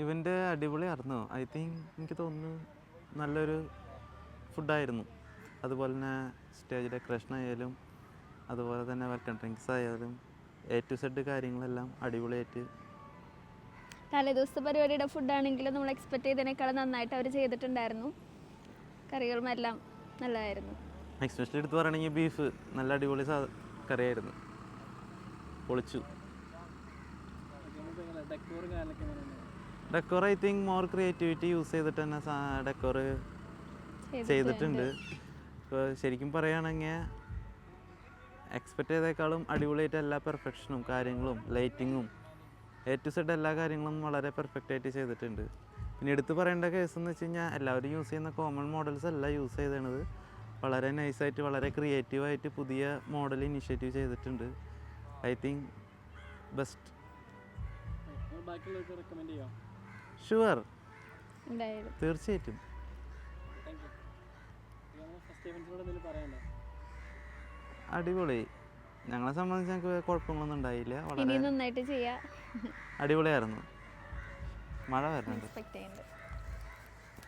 ഇവൻ്റെ അടിപൊളിയായിരുന്നു. I think എനിക്ക് തോന്നുന്നു നല്ലൊരു ഫുഡായിരുന്നു. അതുപോലെ തന്നെ സ്റ്റേജ് ഡെക്കറേഷൻ ആയാലും അതുപോലെ തന്നെ വെൽക്കം ഡ്രിങ്ക്സ് ആയാലും A to Z കാര്യങ്ങളെല്ലാം അടിപൊളിയായിട്ട്. തലേദിവസത്തെ പരിപാടിയുടെ ഫുഡാണെങ്കിലും നമ്മൾ എക്സ്പെക്ട് ചെയ്തതിനേക്കാളും നന്നായിട്ട് അവർ ചെയ്തിട്ടുണ്ടായിരുന്നു. കറികളും എല്ലാം നല്ലതായിരുന്നു. എക്സ്പെഷ്യലി എടുത്ത് പറയുകയാണെങ്കിൽ ബീഫ് നല്ല അടിപൊളി കറിയായിരുന്നു, പൊളിച്ചു. Decor I think more creativity use ചെയ്തിട്ട് തന്നെ ഡെക്കോർ ചെയ്തിട്ടുണ്ട്. ഇപ്പോൾ ശരിക്കും പറയുകയാണെങ്കിൽ എക്സ്പെക്റ്റ് ചെയ്തേക്കാളും അടിപൊളിയായിട്ട് എല്ലാ പെർഫെക്ഷനും കാര്യങ്ങളും ലൈറ്റിങ്ങും A to Z എല്ലാ കാര്യങ്ങളും വളരെ പെർഫെക്റ്റ് ആയിട്ട് ചെയ്തിട്ടുണ്ട്. പിന്നെ എടുത്ത് പറയേണ്ട കേസ് എന്ന് വെച്ച് കഴിഞ്ഞാൽ എല്ലാവരും യൂസ് ചെയ്യുന്ന കോമൺ മോഡൽസ് അല്ല യൂസ് ചെയ്തത്. വളരെ നൈസായിട്ട് വളരെ ക്രിയേറ്റീവായിട്ട് പുതിയ മോഡൽ ഇനിഷ്യേറ്റീവ് ചെയ്തിട്ടുണ്ട്. I think best. ഷുവർ, തീർച്ചയായിട്ടും. അടിപൊളി. ഞങ്ങളെ സംബന്ധിച്ച് ഞങ്ങൾക്ക് കുഴപ്പങ്ങളൊന്നും ഉണ്ടായില്ല. വളരെ നന്നായിട്ട് ചെയ്യാം. അടിപൊളിയായിരുന്നു. മഴ വരുന്നുണ്ട്.